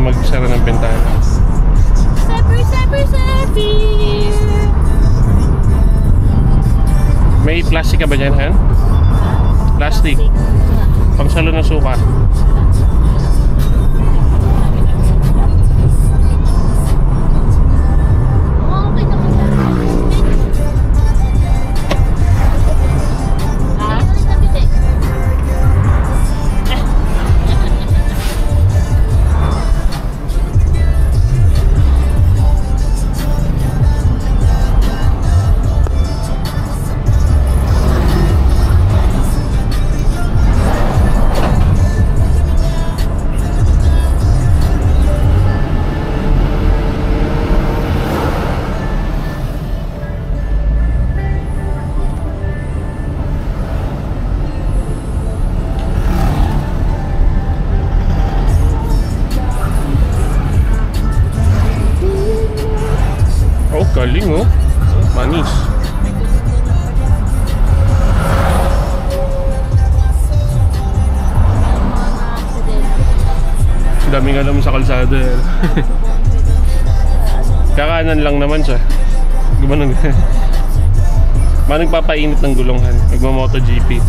magsara ng bintana. May plastic ka ba dyan, Han? Plastic. Pangsalo ng suka. Galing oh, manis. Daming alam sa kalsada. Kakanan lang naman siya. Gumanon. Nagpapainit ng gulonghan. Nagma-MotoGP.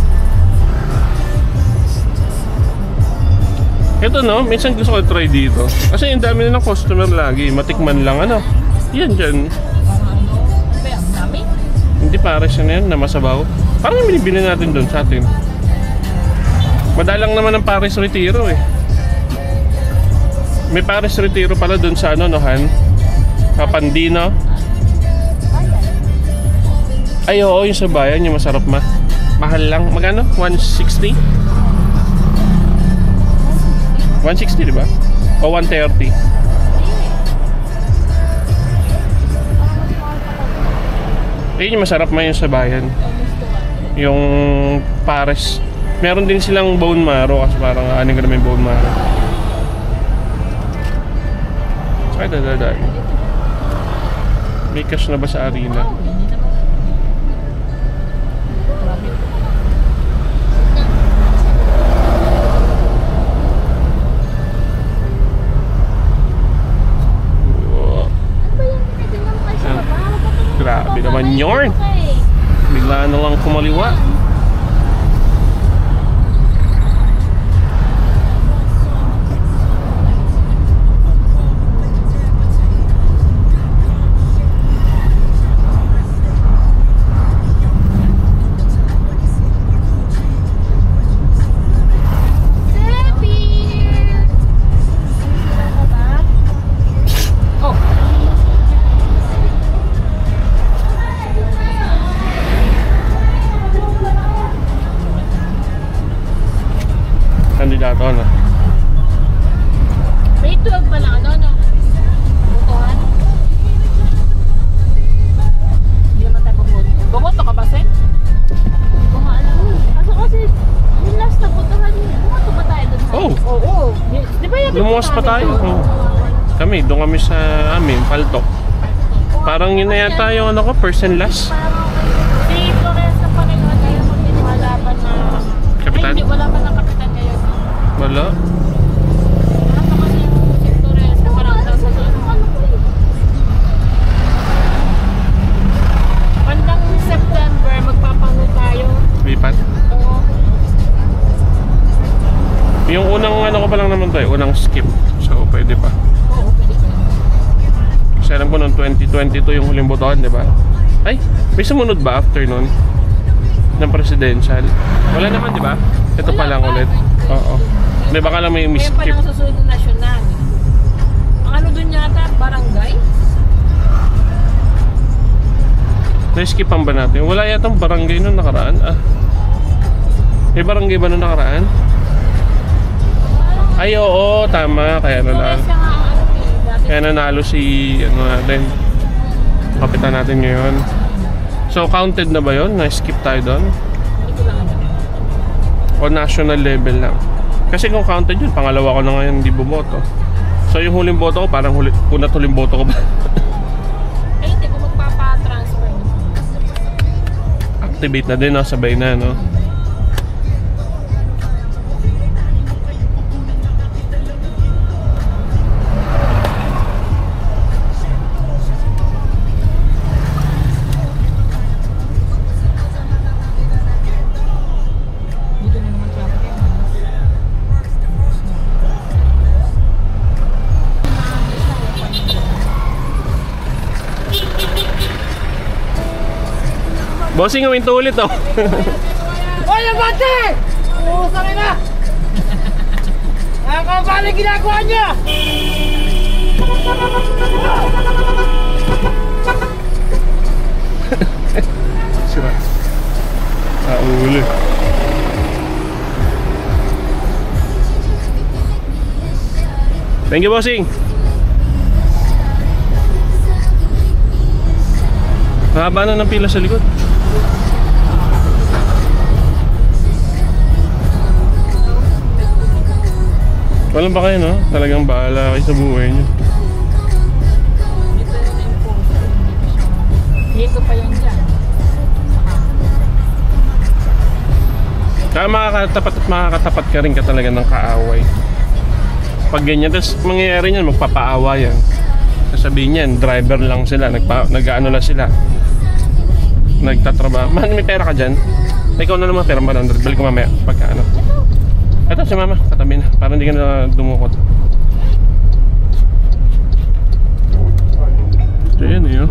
Ito no, minsan gusto ko try dito. Kasi yung dami na ng customer lagi. Matikman lang ano. Yan dyan. Hindi pares na yan na masabaw. Parang yung binibili natin doon sa atin. Madalang naman ang Paris Retiro eh. May Paris Retiro pala doon sa ano, Nohan? Kapandino. Ay oo, yung sa bayan, yung masarap mahal lang. Magano? 160? 160 diba? O 130? Ayun yung masarap yung sa bayan. Yung Paris. Meron din silang bone marrow kasi parang aning ka naman yung bone marrow. Saka dadadaan. May cash na ba sa arena? Grabe naman yun. Bigla na lang kumaliwa. Kandidato na. May 12 pa lang ano? Butuhan? Hindi naman tayo bumoto. Bumoto ka ba, Sen? Hindi ko maalam. Kasi yung last na butuhan niya. Bumoto ba tayo doon? Oo. Di ba yung lumuwas pa tayo? Oh. Kami, doon kami sa amin, Paltok. Parang yun na yata yung ano ko, person last. Si Flores na pa rin kayo wala pa na... Kapitan? Ay, hindi, wala pa na kapitan ngayon. Wala. Nasa kasi yung si Flores na parang daw sa doon. Bandang September, magpapango tayo. Lipat? Oo. Yung unang ano ko pa lang naman tayo, unang skip. So, pwede pa. Oo, pwede pa. Kasi alam ko noong 2022 yung huling botohan, di ba? Ay, may sumunod ba after nun? Ng presidential? Wala naman, di ba? Ito pa lang ulit. Oo. May baka lang may skip. Kaya pa lang susunod na nasyonal. Ang ano dun yata, barangay? Na-skipan ba natin? Wala yatang barangay nung nakaraan. Ah. May barangay ba nung nakaraan? Ay, oo, tama. Kaya nanalo si ano natin, kapitan natin ngayon. So, counted na ba yun? Na-skip tayo doon? O national level lang? Kasi kung counted yun, pangalawa ko na ngayon hindi bumoto. So, yung huling boto ko, parang huling boto ko ba? Ay, hindi ko magpapa-transfer. Activate na din, no? Sabay na, no? Bossing, uminto ulit oh. Hoy, abante! Usang ina! Nakakabali ginagawa niya! Sira. Sa ulo. Thank you, bossing. Mahaba na ng pila sa likod. Walang ba kayo, no? Talagang bahala kayo sa buhay nyo. Dito pa yan dyan. Kaya makakatapat at makakatapat ka rin ka talaga ng kaaway. Pag ganyan, tapos mangyayari yan, magpapaawa yan. Sasabihin yan, driver lang sila, nag-ano lang sila. Nagtatrabaho. Man, may pera ka dyan? Ikaw na naman pera, 100. Balik ko mamaya, pagka ano. Ito si mama, katabi na, para hindi ka na dumukot. So yan yun.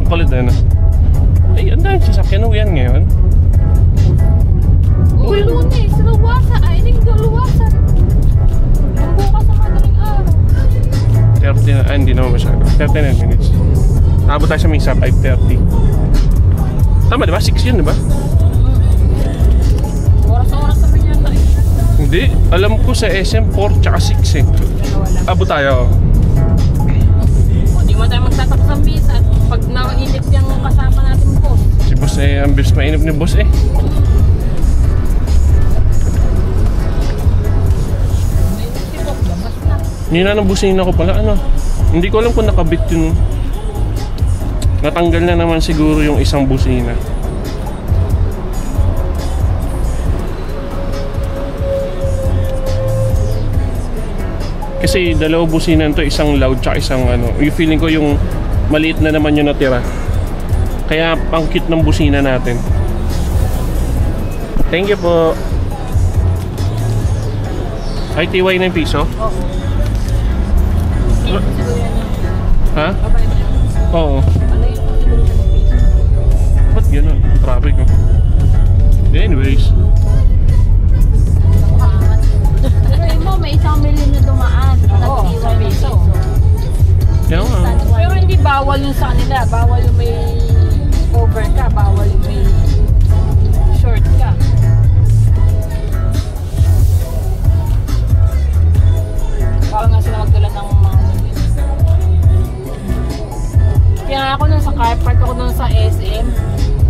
Ang kulit na yun. Ay, ang dahil sasakyan yan ngayon. Uy, Lunes, luwasa. Ay, linggo, luwasa. Ang bukas sa madaling araw. 30 na, hindi naman masyado. 39 minutes. Abot tayo sa Misa, 5:30. Tama diba? 6 yun diba? Oras-oras naman yan tayo. Hindi. Alam ko sa SM 4 tsaka 6 eh. Abot tayo. O, di mo tayo magtatapos ng bis at pag nainip yung kasama natin boss. Si boss eh, ang bilis mainip ni boss eh. Nina ng busina ko pala, ano? Hindi ko alam kung nakabit yun. Natanggal na naman siguro yung isang busina. Kasi dalawang busina to, isang loud tsaka isang ano. Yung feeling ko yung maliit na naman yung natira. Kaya pang cute ng busina natin. Thank you po. Ay, TY na yung piso? Ha? Oo. Ba't gano'n? Traffic oh. Anyways. Pero mo, may 1 million na dumaan. Oo, 1 piso. Yan nga. Pero hindi bawal yung sa kanila. Bawal yung may over ka. Bawal yung may short ka. Bawal nga sila magdala ng mga kaya ako nung sa car park ako nung sa SM.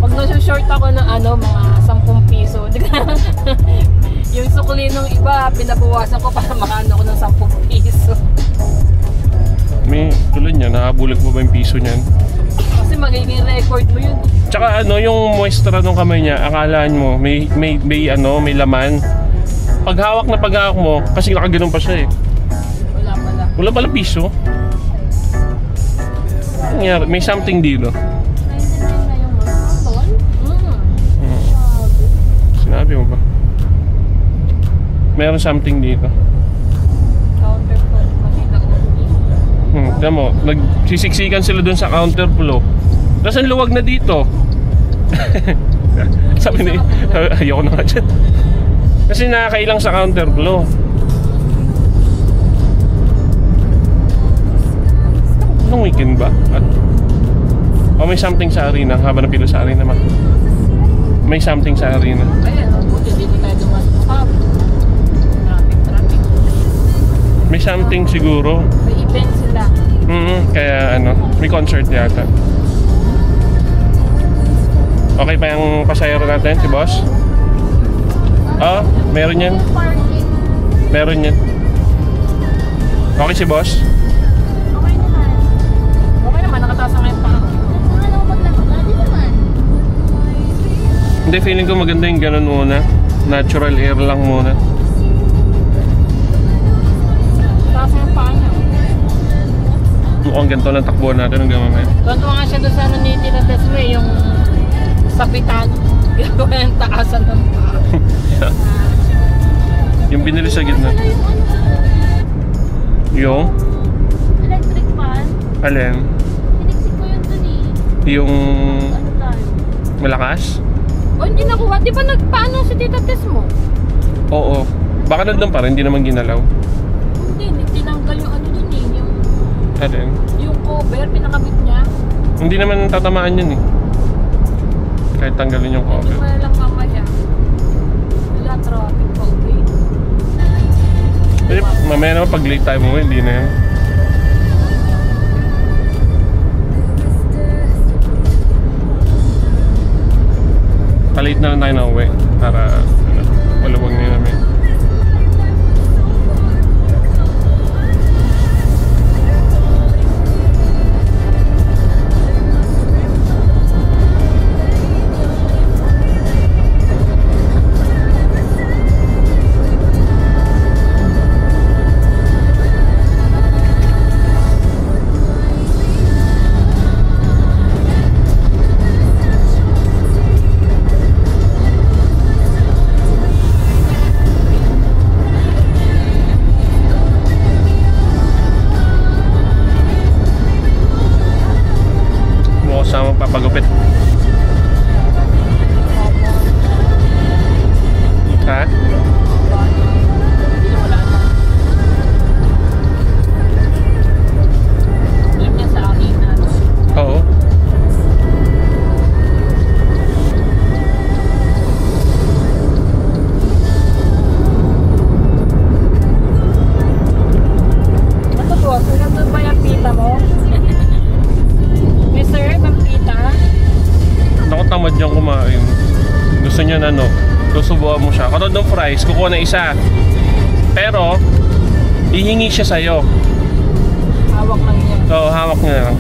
Pag nasa-short ako ng ano, mga 10 piso. Yung sukli nung iba, pinabawasan ko para makaano ako ng 10 piso. May tulad niya, nakabulag mo ba yung piso niyan? Kasi magiging record mo yun. Tsaka ano, yung moistura ng kamay niya, akalaan mo, may laman. Pag hawak mo, kasi nakaganon pa siya eh. Wala pala. Wala pala piso. Nangyari, may something dito. 99 na yung marathon? Sinabi mo ba? Meron something dito. Counter po. Makita ko. Tiyan mo, nagsisiksikan sila dun sa counter flow. Tapos ang luwag na dito. Sabi ni, ayoko na nga dyan. Kasi nakakailang sa counter flow. Anong weekend ba? O may something sa arena, haba ng pila sa arena ma. May something sa arena. Ayan, buti dito tayo dumasok sa traffic. May something siguro. May event sila. Kaya ano, may concert yata. Okay pa yung pasayro natin, si boss? Oo, meron yan. Meron yan. Okay si boss? Nakataas na ngayon pa ako. Hindi, feeling ko maganda yung ganun muna. Natural air lang muna. Taas na yung paa niya. Mukhang ganito lang takbuhan natin hanggang mamaya. Ganito nga siya doon sa ano ni Tila Desme, yung sabitan. Ginagawa yung taasan ng paa. Yung binili sa gitna. Wala yung ano, Yung? electric fan. Alin? Piniksik ko yun dun eh. Yung Ano tayo? malakas? O hindi nakuha. Di ba nagpaano si Tita Tess mo? Oo. Baka nandun pa rin, hindi naman ginalaw. Hindi, tinanggal yung ano dun eh. Alin? Yung cover, pinakabit niya. Hindi naman tatamaan yun eh. Kahit tanggalin yung Hindi cover. mo na lang mamaya. Wala, traffic pa uwi. Eh, mamaya naman pag late tayo mo, hindi na yun. Palate na lang tayo na uwi para maluwag na namin. Sama papagupit. Ha? Hindi na wala na. Alam niya sa akin na ano. Oo. Ano po? Sunod ba yung pita mo? Sir, ang pita? Naku, tamad niyang kumain. Gusto niya na ano, susubuan mo siya. Katulad ng fries, kukuha na isa. Pero, hihingi siya sa'yo. Hawak lang niya. Oo, hawak niya lang.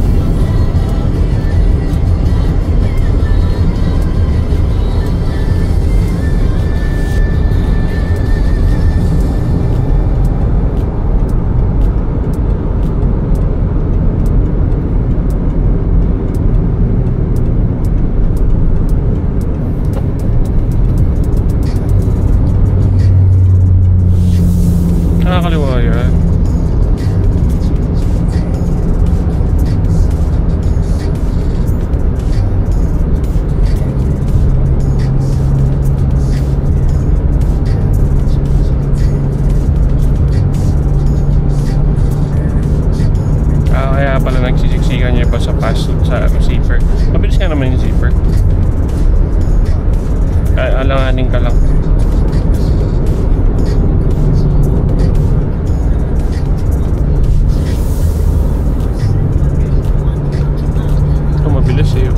Nakakaliwa yan. Kaya pala nagsisiksikan niya pa sa pass sa zipper. Mabilis nga naman yung zipper. Alanganin ka lang. Ito mabilis eh.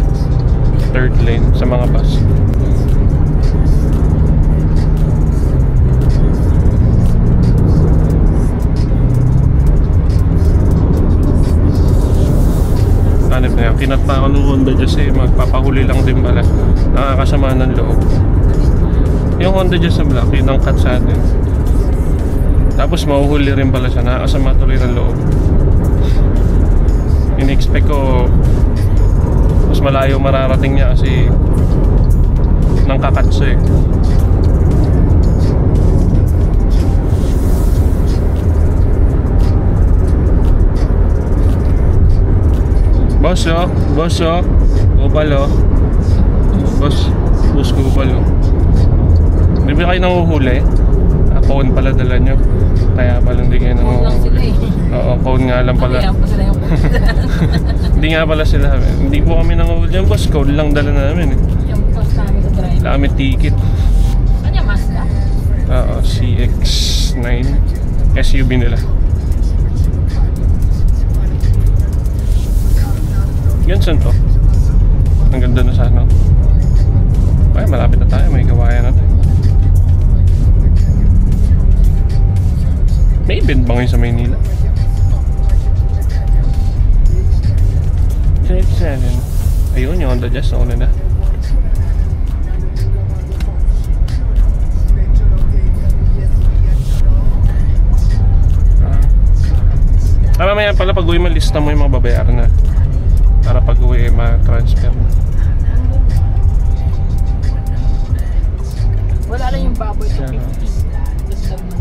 Third lane sa mga bus. Hanip na yan. Kinat pa ako ng Honda Jazz eh. Magpapahuli lang din pala. Nakakasama ng loob. Yung Honda Jazz na black, yun ang cut sa atin. Tapos mahuhuli rin pala siya. Nakakasama tuloy ng loob. In-expect ko mas malayo mararating niya kasi nang kakatso eh. Boss oh, Gopal oh. Boss Gopal oh. Di ba kayo nanguhuli? Phone pala dala nyo. Kaya pala hindi kayo Phone lang sila nanguhuli. eh. Oo, phone nga lang pala. Kaya pa sila yung Hindi nga pala sila. Hindi po kami nanguhuli dyan boss. Code lang dala namin eh. yung post namin sa driver. Wala kami ticket. Kanya Mazda? Oo, CX-9 SUV nila. Yan saan to? Ang ganda na sana. Ay, malapit na tayo. May gawayan na tayo. May event ba ngayon sa Maynila? Ayun, yung Honda Jazz. Nauna na. Mamaya pala pag uwi mo, lista mo yung mga babayaran na. Para pag uwi ma-transfer na. Wala lang yung baboy sa Yan. 50. Dagdag mo.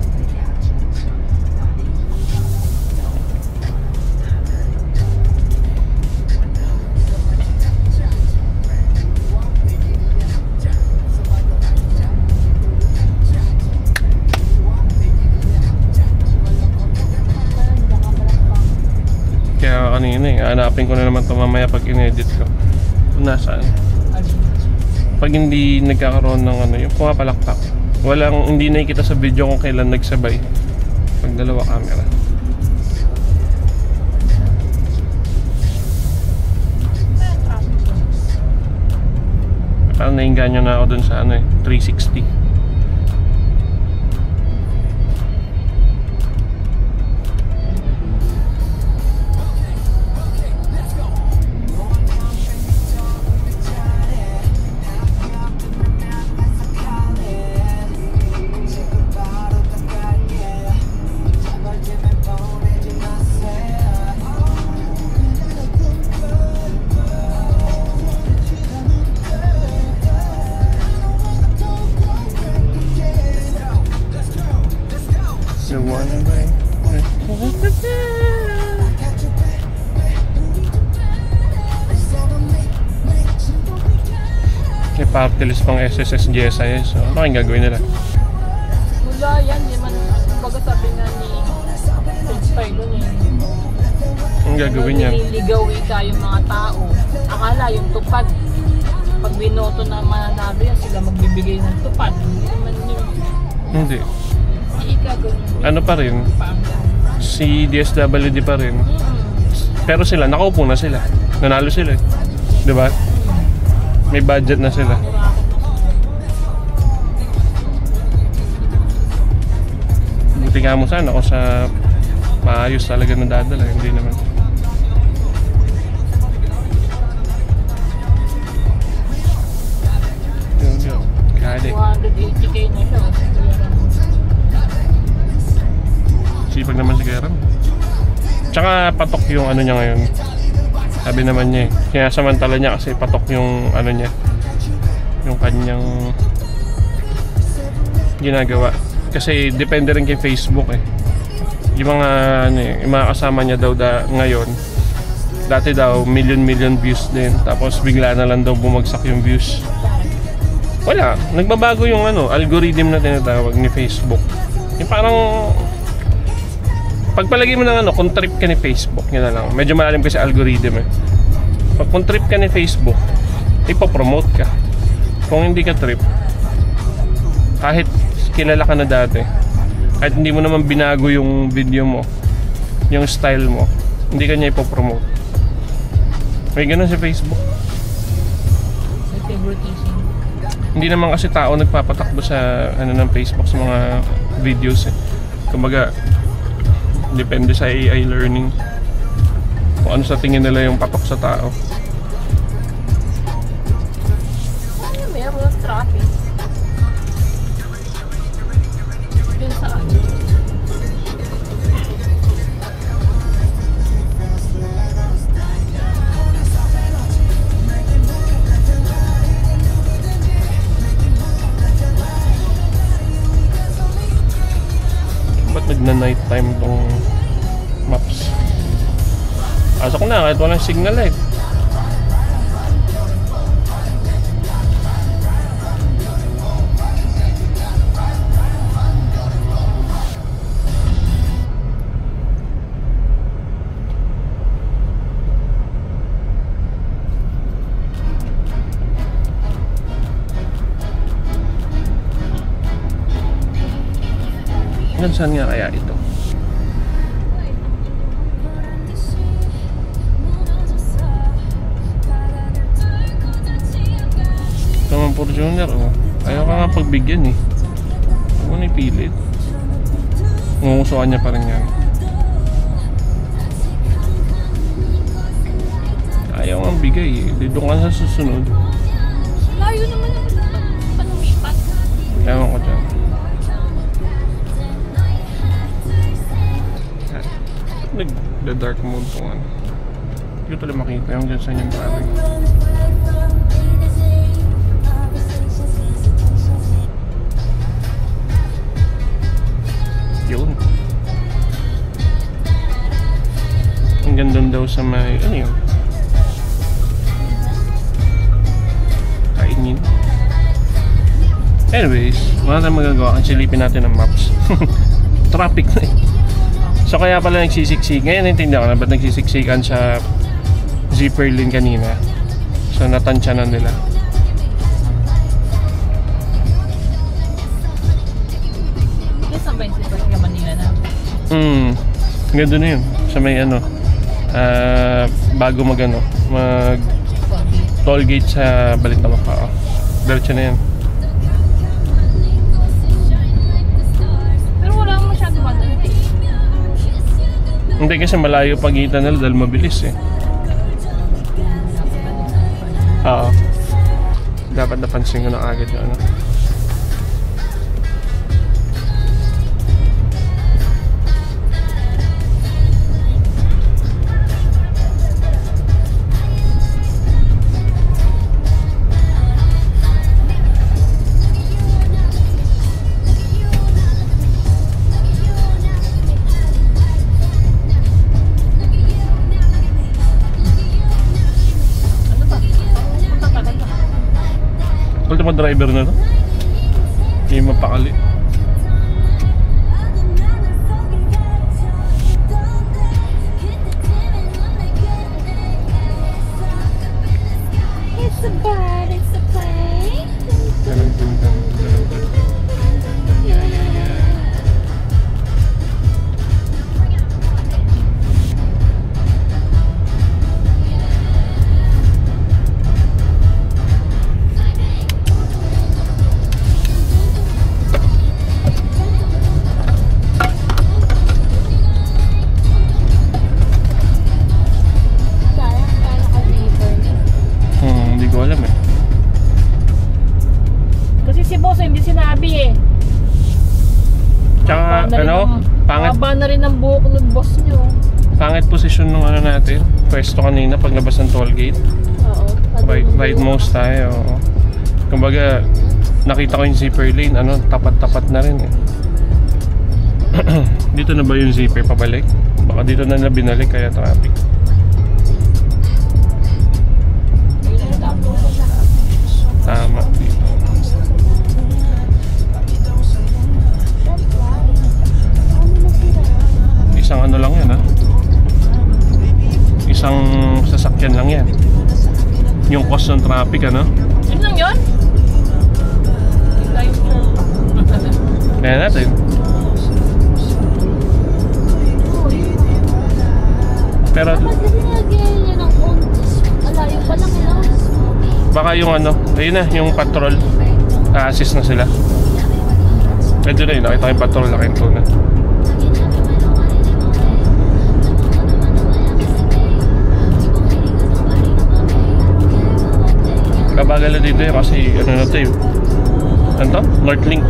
Kaya kanina hanapin ko na naman ito mamaya pag in-edit ko. Kung nasaan. Pag hindi nagkakaroon ng ano, yung pumapalakpak. Hindi nakikita sa video kung kailan nagsabay. Pag dalawa camera. Parang nainganyo na ako dun sa 360. You wanna buy? May party list pang SSS, GSIS. So, ano kayong gagawin nila? Wala yan, di man, baga sabi nga ni Prince doon Ang gagawin niya? Nililigawi tayong mga tao. Akala yung tupad. Pag binoto na mananalo yan, sila magbibigay ng tupad. Hindi naman yun. Hindi. Gagawin. Ano pa rin? Si DSWD pa rin. Pero sila, nakaupo na sila. Nanalo sila eh. Diba? May budget na sila. Buti nga mo sana kung sa maayos talaga na dadala. Hindi naman. Yun. Kade. 280k na siya. Sipag naman si Karen. Tsaka patok yung ano niya ngayon. Sabi naman niya eh. Sinasamantala niya kasi patok yung ano niya. Yung kanyang ginagawa. Kasi depende rin kay Facebook eh. Yung mga ano eh, yung mga kasama niya daw ngayon. Dati daw million views din. Tapos bigla na lang daw bumagsak yung views. Wala, nagbabago yung ano, algorithm na tinatawag ni Facebook. Yung parang pagpalagay mo ng ano, kung trip ka ni Facebook, yun na lang. Medyo malalim kasi algorithm eh. Pag kung trip ka ni Facebook, ipopromote ka. Kung hindi ka trip, kahit kilala ka na dati, kahit hindi mo naman binago yung video mo, yung style mo, hindi ka niya ipopromote. May ganun sa Facebook. May favoritism. Hindi naman kasi tao nagpapatakbo sa ano ng Facebook sa mga videos eh. Kumbaga, depende sa AI learning kung ano sa tingin nila yung patok sa tao. Ano meron ng traffic? Yun saan? Ba't nagna-night time tong maps? Pasok na kahit walang signal light. Saan nga kaya ito? Ito naman Fortuner oh. Ayaw ka nga pagbigyan eh. Huwag mo na ipilit. Ngungusuhan niya pa rin yan. Ayaw nga bigay eh. Dito ka sa susunod. Layo naman ang panumipat. Ewan ko dyan. Nag-dark mode po ano. Hindi ko talaga makita yung dyan sa inyong parang. hanggang doon daw sa may, ano yun? Kainin. Anyways, wala tayong magagawa. Silipin natin ang maps. Traffic na eh. So kaya pala nagsisiksik. Ngayon naintindihan ko na ba't nagsisiksikan sa zipper lane kanina. So natansya na nila. Saan ba yung sipag ng Manila na? Ganda na yun. Sa may ano, bago mag toll gate sa Balintawak. Diretso na yan. Pero wala mo masyado matanda. Hindi kasi malayo pagitan nila dahil mabilis eh. Oo. Dapat napansin ko na agad yung ano. Ultimo driver na to. Hindi mapakali. It's a bird, it's a plane. Hindi ko alam eh. Kasi si boss hindi sinabi eh. Tsaka Haba na rin ang buhok ng boss nyo. pangit posisyon ng ano natin. Pwesto kanina paglabas ng toll gate. Oo. Right most tayo. Oo. Kumbaga, nakita ko yung zipper lane, ano, tapat-tapat na rin eh. Dito na ba yung zipper pabalik? Baka dito na binalik kaya traffic. Tama dito. Isang ano lang yan ha. Isang sasakyan lang yan. Yung cost ng traffic ano. Yun lang yun? Kaya natin. Pero Dapat kasi nilagyan niya ng alayo pa lang yun. baka yung ano, ayun na, yung patrol. Na-assist na sila. Medyo na yun, nakita ko yung patrol, nakinto na. Kabagal na dito yun kasi ano na ito yun. Ano to? Northlink.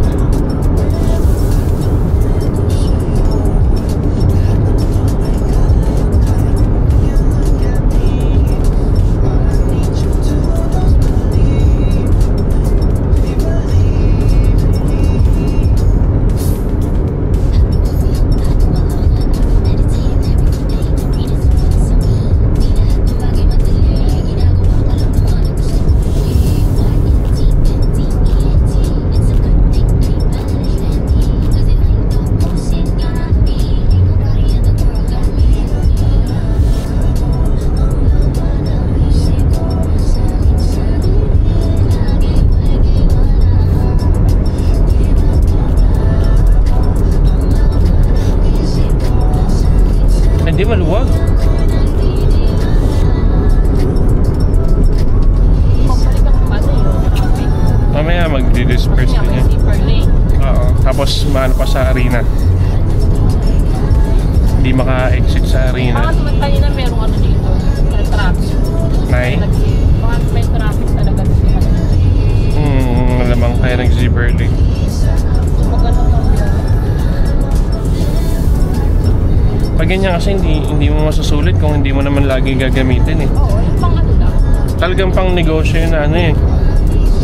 Hindi maluwag. Mamaya mag-disperse din yan. Oo. Tapos maano pa sa arena. Hindi maka-exit sa arena. Baka naman kanina merong ano dito. Traffic. May? Baka may traffic talaga dito. Malamang kaya nag-zipper lane. Maganda lang yan. Pag ganyan kasi hindi mo masusulit kung hindi mo naman lagi gagamitin eh. Oo, yung pang ano lang. Talagang pang negosyo yun na ano eh.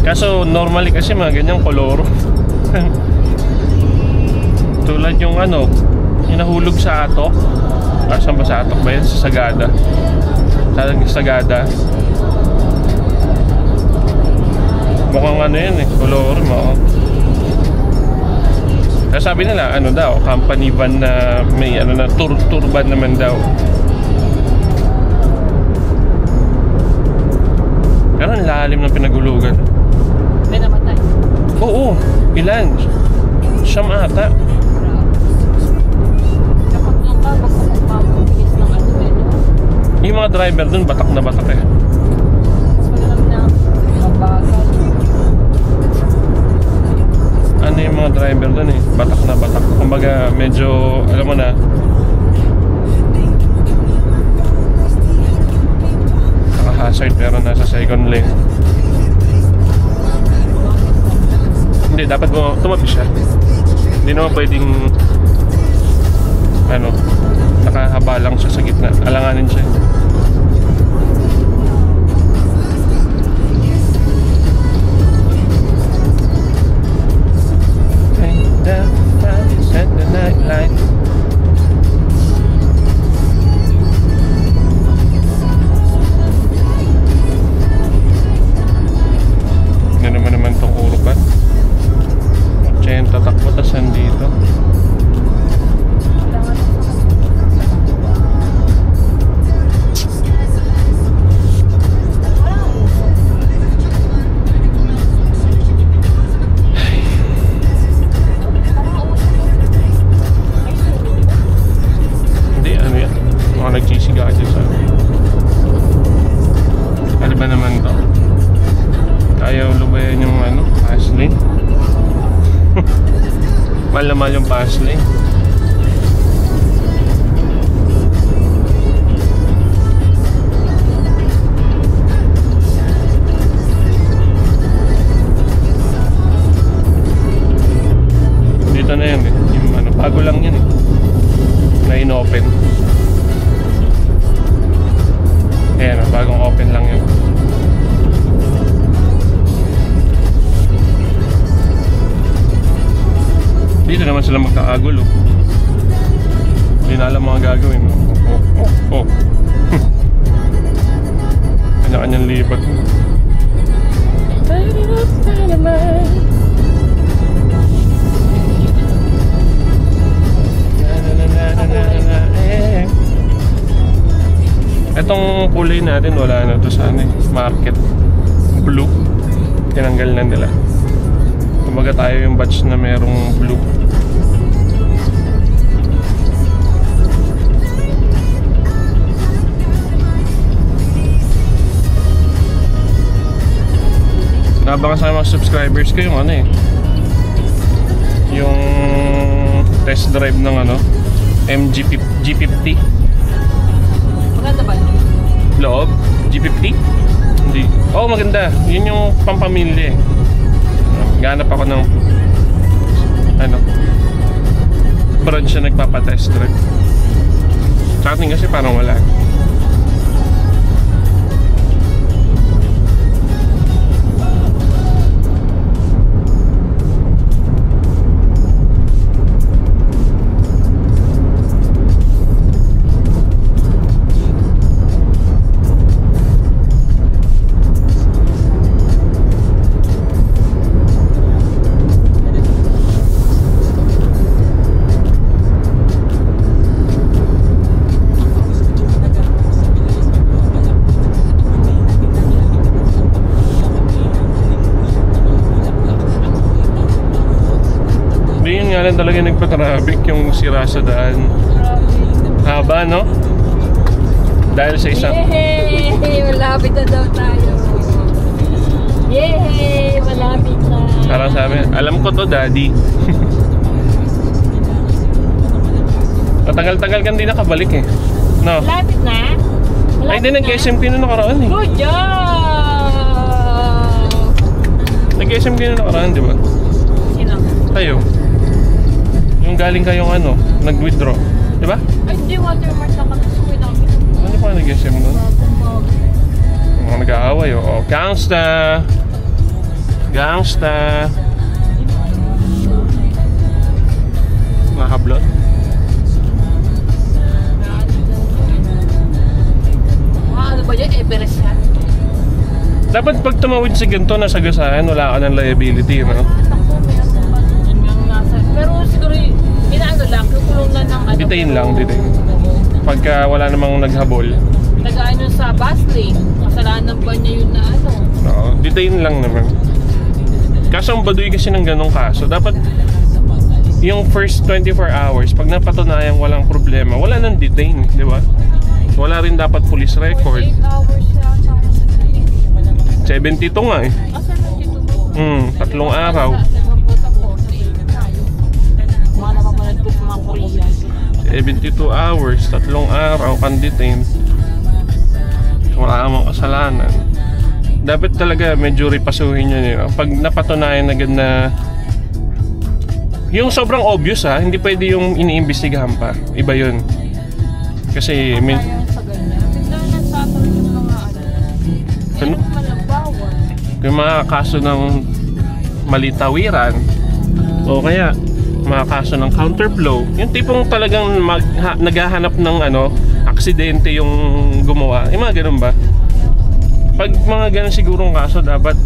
Kaso normally kasi mga ganyang koloro. Tulad yung ano, yung nahulog sa ato. Saan ba sa Atok ba yan? Sa Sagada. Sagada. Mukhang ano yan eh, color mo. Kaya sabi nila, ano daw, company van na may ano na, tour van naman daw. Pero ang lalim ng pinagulugan. May namatay. Oo, ilan? Siyam ata. Kapag nung ka, magpapagpapagpigis ng ano eh, no? Yung mga driver dun, batak na batak eh. Wala naman na mabagal. Ano yung mga driver dun eh, batak na batak. Kumbaga, medyo, alam mo na, naka-hazard pero nasa second lane. Hindi, dapat tumabi siya. Hindi naman pwedeng ano, nakahaba lang siya sa gitna. Alanganin siya. Set the night light. Ano naman tong urban? 80 takbo tas nandito. Nagsisiga dyan sa ano ba naman to? Ayaw lubayan yung ano, pass lane. Mahal na mahal yung pass lane. Dito na yan eh, yung ano, bago lang yan eh, na in-open. Ayan, bagong open lang yun. Dito naman sila magkakagulo. Hindi na alam mga gagawin. Oh. Kanya-kanyang lipat. Itong kulay natin wala na to sa ano, market blue. Tinanggal na nila. Kumbaga tayo yung batch na merong blue. Nabangan sa mga subscribers ko yung ano eh, yung test drive ng ano, G50. Maganda ba? Loob? G50? Hindi. Oo, maganda. Yun yung pampamilya eh. Ganap ako ng ano, branch na nagpapatest drive. Sa atin kasi parang wala. Talaga nagpa-traffic yung sira sa daan. Haba, no? Dahil sa isang... Yay! Malapit na daw tayo. Yay! Malapit na. Parang sabi, alam ko to, daddy. Matagal-tagal kang di nakabalik eh. No? Malapit na? Ay, din nag-SMT na nakaraan eh. Good job! Nag-SMT na nakaraan, di ba? Sino? Tayo. Yung galing kayong ano, nag-withdraw. Di ba? Ay, hindi. Watermark na kami. Suwi namin. Ano pa nag-SM nun? Mga nag-aaway oh. Gangsta! Gangsta! Mga hablot. Dapat pag tumawid si ganito, nasagasaan, wala ka ng liability, no? Ako, meron pa. Yun nga ang nasa. Pero siguro, inaano lang, kukulong na ng ano. Detain lang, detain. Pagka wala namang naghabol. Tagaan yun sa bus lane. Kasalanan ba niya yun na ano? Oo, detain lang naman. Kaso ang baduy kasi ng ganong kaso, dapat yung first 24 hours, pag napatunayang walang problema, wala nang detain, di ba? Wala rin dapat police record. 8 hours siya. 72 nga eh. Ah, 72. 3 araw. Mga napapanood ko sa mga Korean. 72 hours, 3 araw kang detain. Wala namang kasalanan. Dapat talaga medyo ripasuhin yun, you know? Pag napatunayan agad na yung sobrang obvious ha, hindi pwede yung iniimbestigahan pa. Iba yun. Kasi Kaya sa ganyan. Bigla nagtatagal yung mga ano. Ano? Ano man ang bawal. yung mga kaso ng malitawiran o kaya mga kaso ng counterflow, yung tipong talagang naghahanap ng ano, aksidente yung gumawa, yung mga ganun ba? Pag mga ganun sigurong kaso dapat,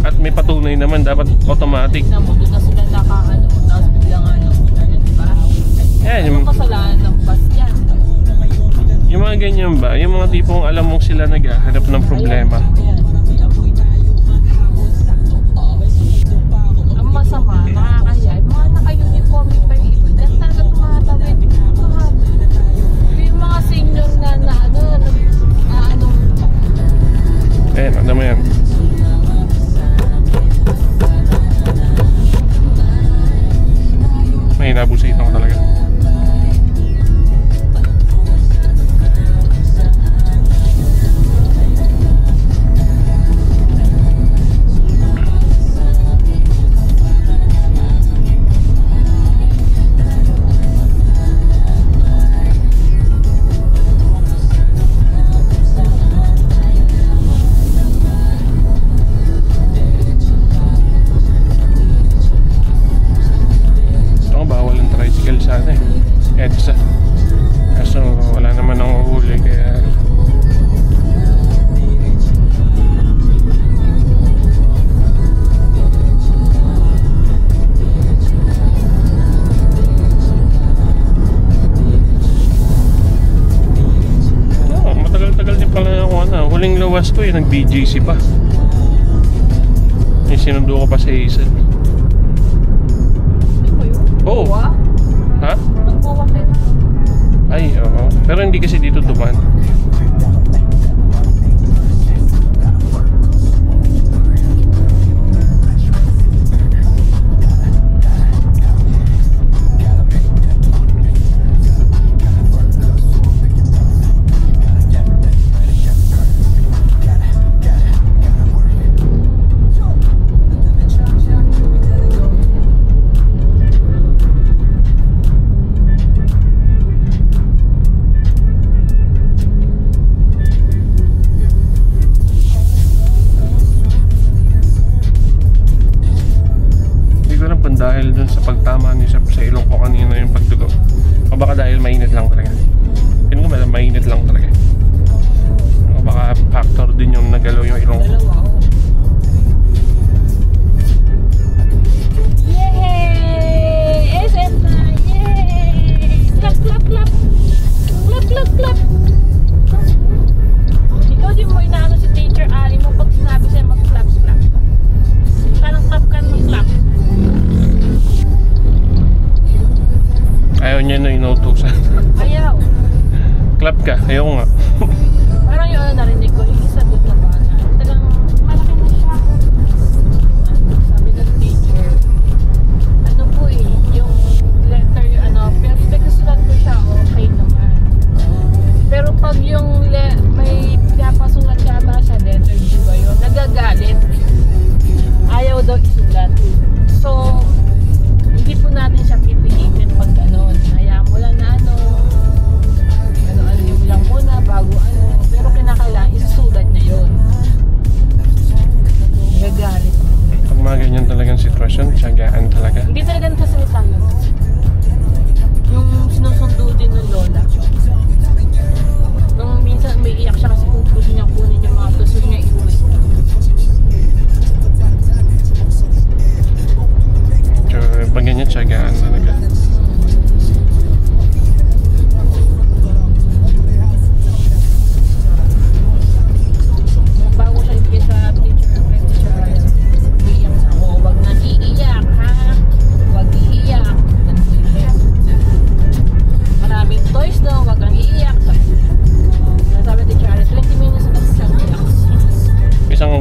at may patunay naman, dapat automatic. Namundo na sila nakaano, tapos biglang ano, diba? Yan, Ano kasalanan ng bus yan? yung mga ganyan ba? Yung mga tipong alam mong sila naghahanap ng problema. Ang masama, nakakaya, yung mga naka-uniform pa yung iba, dahil talaga tumatawid. Yung mga senior na ano, Ano mo yan? May nabusay ko talaga. Sana eh. EDSA. Kaso wala naman ang uhuli kaya matagal-tagal din pala ako ano. Huling lawas ko nag BGC pa. Yung sinundo ko pa sa Hazel. Oo. Ha? nagbuwak kayo. Ay, oo. Pero hindi kasi dito duman. Dahil dun sa pagtama niya sa ilong ko kanina yung pagdugo, o baka dahil mainit lang talaga. Yun ko ba, mainit lang talaga. O baka factor din yung nagalaw yung ilong ko. Yay! SM na! Yay! Clap, clap, clap! Clap, clap, clap! Ikaw din mo inaano si Teacher Ali mo pag sinabi sa'yo mag-clap, clap. Parang clap ka mag-clap. Ayaw niya na inutusan. Ayaw. Clap ka, ayaw nga.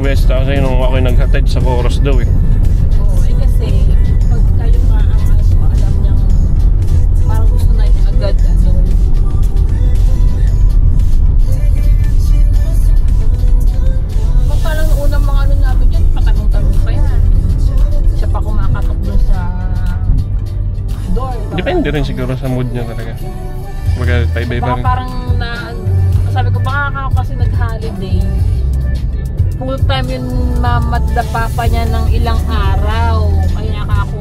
beses ako sa'yo nung ako'y naghatid sa Coros daw eh. Oo, kasi pag kayo nga ang alam niyang parang gusto na niya agad parang unang mga namin dyan, patanong-tanong pa yan. Siya pa kumakatok dun sa door. Depende rin siguro sa mood niya talaga. Baga iba-iba Baka rin. parang sabi ko baka ako kasi nag-holiday. Full time yung mamadda papa niya ng ilang araw. Kaya ako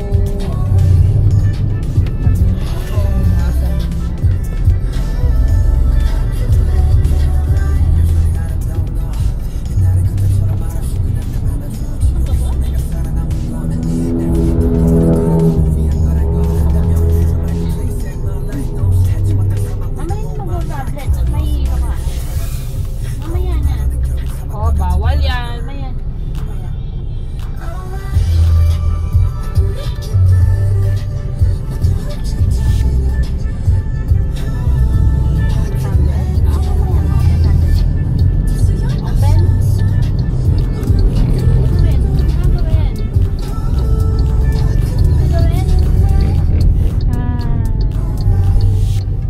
bawal yan.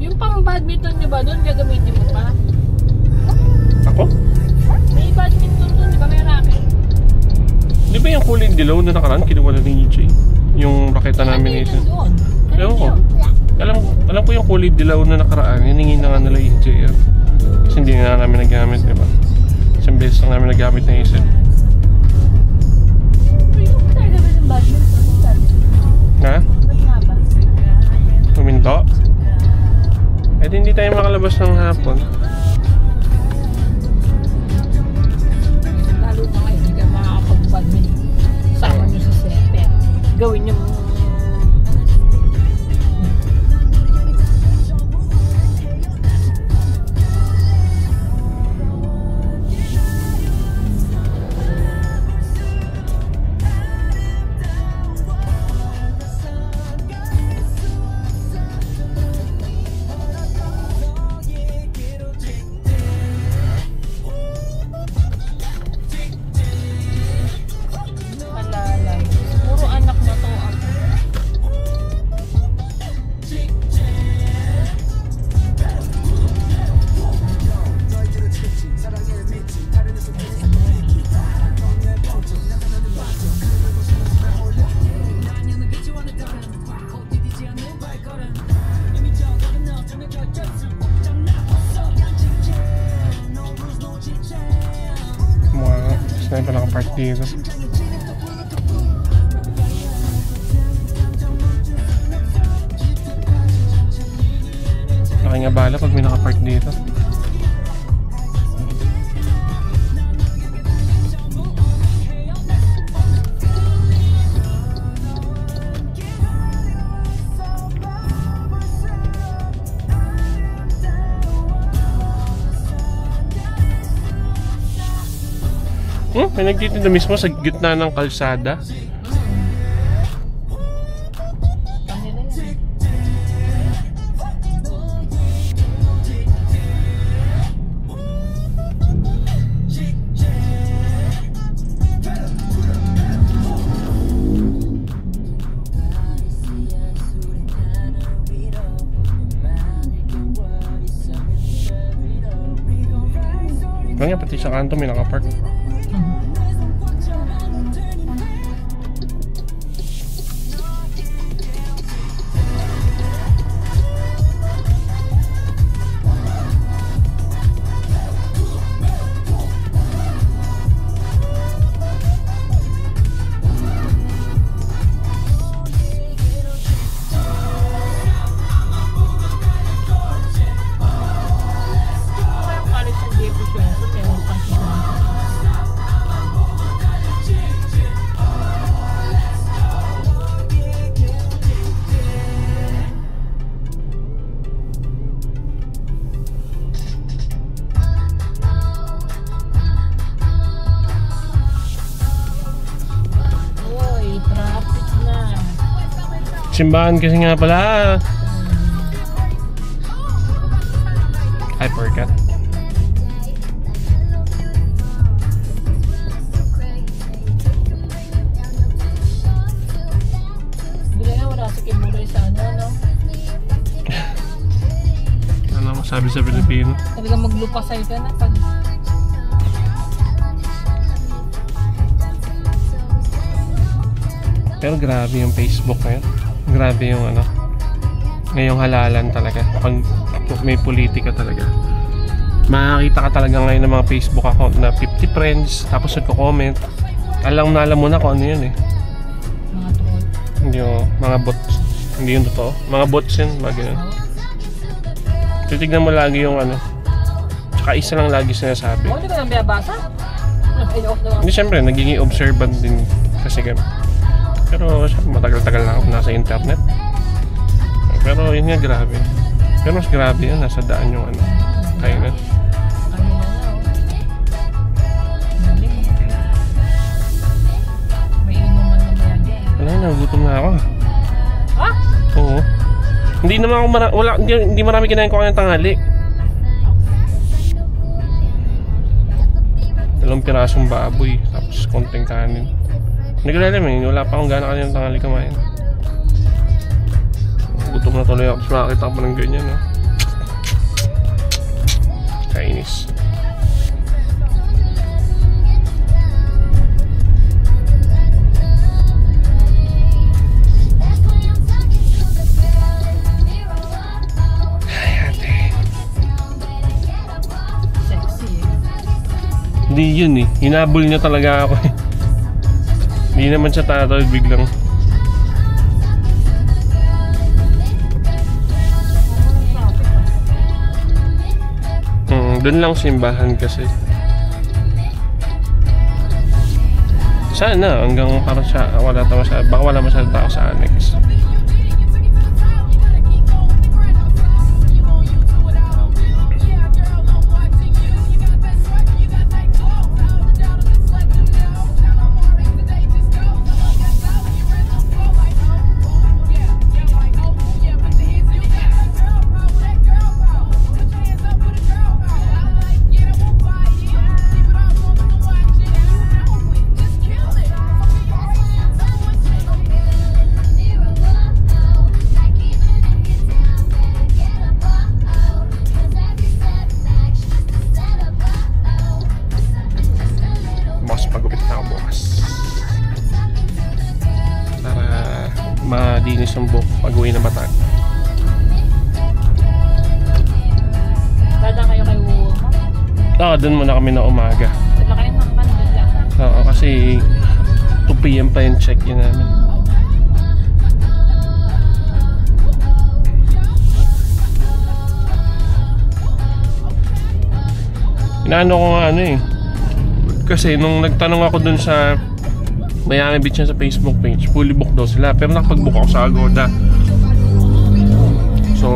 Yung pang badminton nyo ba doon, gagamitin mo pa? Ako? May badminton doon, di ba may racket? Di ba yung kulay dilaw na nakaraan kinuha na ni EJ? Yung raketa namin isa. Ewan ko. Alam ko yung kulay dilaw na nakaraan, hiningi na nga nila EJ yan. Kasi hindi na namin nagamit, di ba? Isang beses lang namin nagamit na isa. Yung talaga ba ng badminton? Ha? Ba't nga ba? Huminto? Eh di hindi tayo makalabas ng hapon. Lalo na ngayon, hindi ka makakapag-badminton. Sama nyo sa setter. Gawin nyo malalay. Puro anak na to ako. Mga sniper nakapark dito. Laki nga bala pag may nakapark dito. May nagtitinda mismo sa gitna ng kalsada. Kanila yan. Kaya pati sa kanto may nakapark. Parang college sa JP Center, meron pang Uy, traffic na. Simbahan kasi nga pala. Ay, forgot. no? Talagang maglupasay ka na pag... Pero grabe yung Facebook ngayon. Grabe yung ano. Ngayong halalan talaga. Pag may politika talaga. Makakita ka talaga ngayon ng mga Facebook account na 50 friends. Tapos nagko-comment. Alam mo na kung ano yun eh. Mga troll. Hindi yung mga bots. Hindi yung totoo. Mga bots yun. Mga ganun. Titignan mo lagi yung ano. Tsaka isa lang lagi sinasabi. Hindi ka nang binabasa? Ay-off na Hindi, syempre, nagiging observant din kasi kami. Pero matagal-tagal na ako nasa internet. Pero yun nga, grabe. Pero mas grabe yun, nasa daan yung ano. Kaya na. May inuman na ba yan? Wala na, gutom na ako. Ha? Oo. Hindi naman ako hindi marami kinain ko ng tanghali. 2 pirasong baboy, tapos konting kanin. Hindi ko alam eh, wala pa akong gana kanina ng tanghali kumain. Gutom na tuloy ako, tapos makakita ko pa ng ganyan, no? Kainis. Sexy eh. Hindi yun eh, hinabol niya talaga ako eh. Hindi naman siya tatawid biglang. Doon lang simbahan kasi. Sana hanggang para siya baka wala masyadong tao sa annex. Madinis ang buhok pag-uwi na Bataan. Dadaan kayo kay Wuwo mo? Oo, doon muna kami na umaga. Dala kayo ng Manila. Oo, kasi 2 PM pa yung check-in namin. Inaano ko nga ano eh. Kasi nung nagtanong ako dun sa Miami Beach sa Facebook page, fully booked daw sila. Pero nakapag-book ako sa Agoda. So,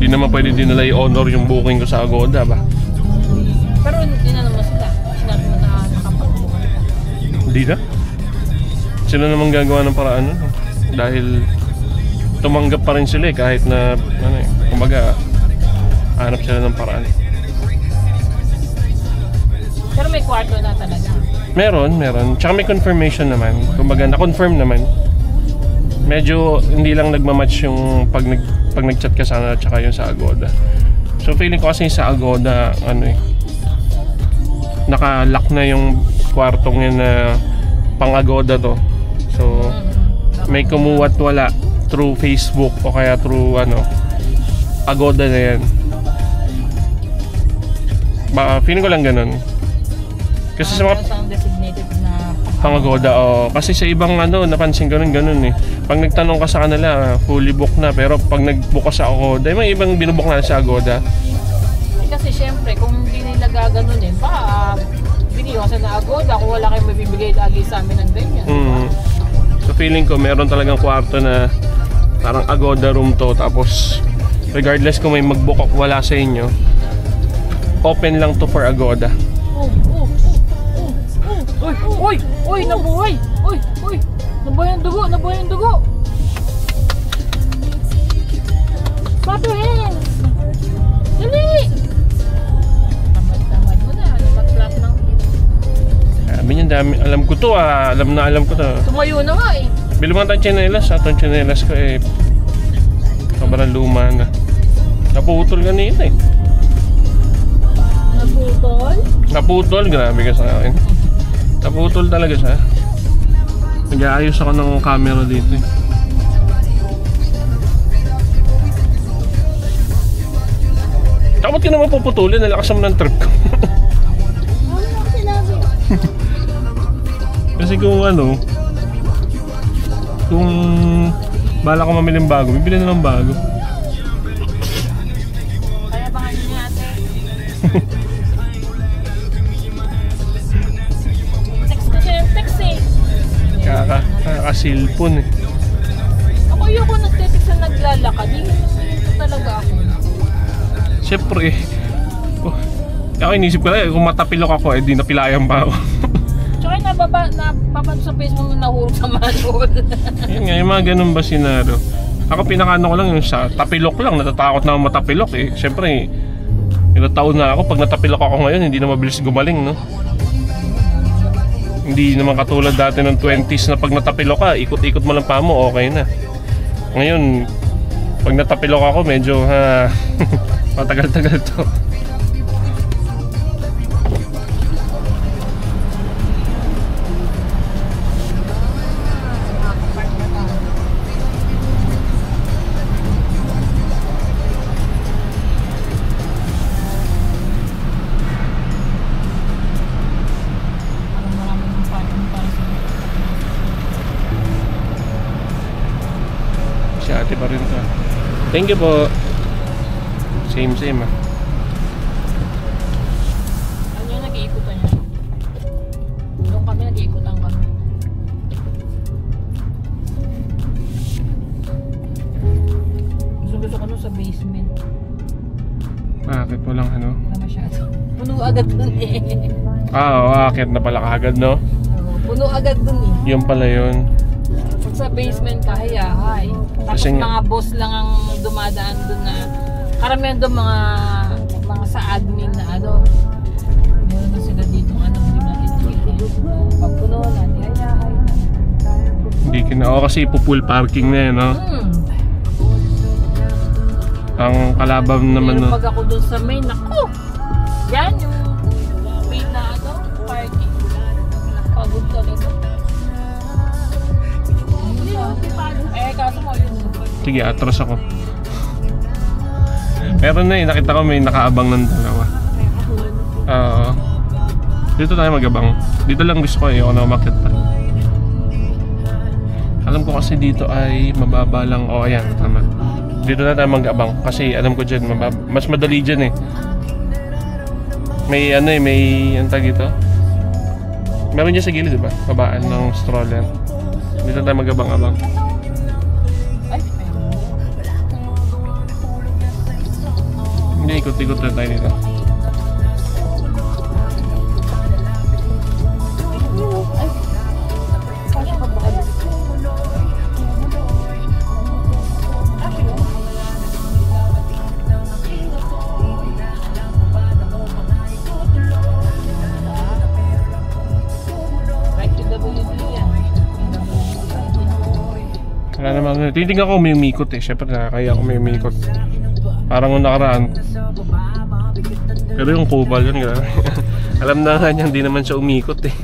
di naman pwede dinala i-honor yung booking ko sa Agoda ba? Pero hindi na naman sila. Sinabi mo na nakapag-book. Hindi na. Sila naman gagawa ng paraan nun. Dahil tumanggap pa rin sila eh, kahit na ano eh, kumbaga hanap sila ng paraan. Pero may kwarto na talaga. Meron. Tsaka may confirmation naman. Kumbaga, na-confirm naman. Medyo hindi lang nagmamatch yung pag nag-chat ka sana at saka yung sa Agoda. So, feeling ko kasi sa Agoda, ano eh, naka-lock na yung kwartong yun na pang-Agoda to. So, may kumuwat wala through Facebook o kaya through ano, Agoda na yan. Feeling ko lang ganun. Kasi sa mga designated na pang-Agoda, kasi sa ibang ano, napansin ko ganun eh. Pag nagtanong ka sa kanila, fully book na. Pero pag nag-book ka sa Agoda, may ibang binubook na sa Agoda. kasi syempre kung hindi nila gaganunin, baka biniwasan na Agoda kung wala kayong mabibigay lagi sa amin ng ganyan. So feeling ko meron talagang kwarto na parang Agoda room to. Tapos regardless kung may mag-book o wala sa inyo, open lang to for Agoda. Uy, nabuhay! Uy! Nabuhay ang dugo! Papi hands! Dali! Tamad mo na, namat-flat lang. Sabi niya, dami. Alam ko to alam ko to. Tumayo na nga eh. Bili mo tayong tsinelas, atong tsinelas ko eh. Sobrang luma na. Naputol kanina eh. Naputol, grabe ka sa akin. Naputol talaga siya. Nag-aayos ako ng camera dito eh. Tsaka ba't ka naman puputulin? Nalakas naman ng trip ko. Ano na ako sinabi? Kasi kung ano, kung bala ko mamili ng bago, bibili na ng bago. Kaya baka yun niya ate. Text ko siya yung text eh. Kakasilpon eh. Ako yung nagtetext na naglalakad. Hindi talaga ako. Siyempre ako inisip ko lang, kung matapilok ako, di napilayan pa ako. Tsaka napapano sa Facebook mo nahurog sa manhole. Yun nga, yung mga ganun ba sinaro. Ako pinakaano ko lang yung sa tapilok lang, natatakot na ako matapilok eh. Siyempre, ilang taon na ako, pag natapilok ako ngayon, hindi na mabilis gumaling, no? Hindi naman katulad dati ng 20s na pag natapilok ka, ikot-ikot mo lang pa mo, okay na. Ngayon, pag natapilok ako, medyo matagal-tagal to. Si ate pa rin to. Thank you po. Same ah. Ano yung nag-iikutan niya? Doon kami nag-iikutan kami. Gusto ko nun sa basement. Bakit walang ano? Wala masyado. Puno agad dun eh. Akit na pala kagad, no? Puno agad dun eh. Yung pala yun. Pag sa basement kahayahay. Tapos Kasi nga- mga boss lang ang dumadaan dun na karamihan doon mga sa admin na ano. Meron na sila dito hindi natin dito. Pag puno natin hayahay. Hindi kinao kasi full parking na yun, no? Ang kalaban naman, Pero no? pag ako dun sa main, naku! Yan yung main na ano, parking. Pagod talaga. Kaso mo yun. Sige, atras ako. Meron na nakita ko may nakaabang ng dalawa. Dito tayo magabang. Dito lang gusto ko ako na umakyat pa. Alam ko kasi dito ay mababa lang. Ayan, tama. Dito na tayo mag-abang kasi alam ko dyan, mas madali dyan eh. May may tag ito. Meron dyan sa gilid, diba? Babaan ng stroller. Dito tayo mag-abang-abang. Hindi, ikot-ikot na tayo dito. Wala naman. Titignan ko may umikot eh. Siyempre kaya ako may umikot. Parang yung nakaraan. Pero yung Cobal yun, grabe. Alam na nga niya, hindi naman siya umikot eh.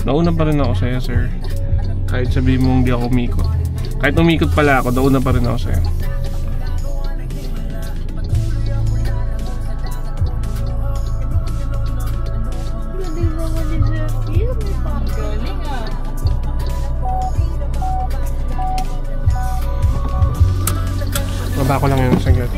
Nauna pa rin ako sa'yo, sir. Kahit sabihin mo hindi ako umikot. Kahit umikot pala ako, nauna pa rin ako sa'yo. Baba ko lang yun, saglit.